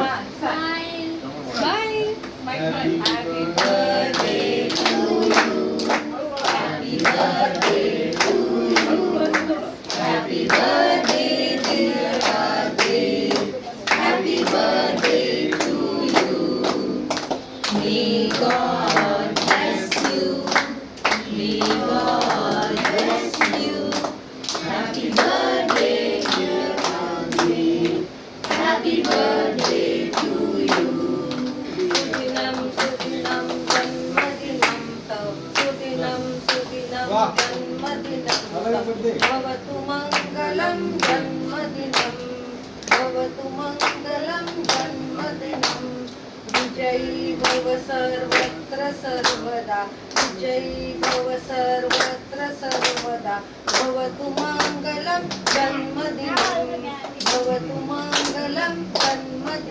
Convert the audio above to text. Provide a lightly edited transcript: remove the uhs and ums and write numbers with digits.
Bye. Happy birthday to you. Happy birthday to you. Happy birthday, dear Rajesh. Happy birthday to you. May God bless you. May God bless you. Happy birthday, dear Rajesh. Happy birthday to you. Sutinam sutinam janmadinam tav. Sutinam sutinam janmadinam tav. Bhavatu mangalam janmadinam. Bhavatu mangalam janmadinam. विजयी भव सर्वत्र सर्वदा. विजयी भव सर्वत्र सर्वदा. भवतु मंगलम जन्मदिनं. भवतु मंगलम जन्मदिनं.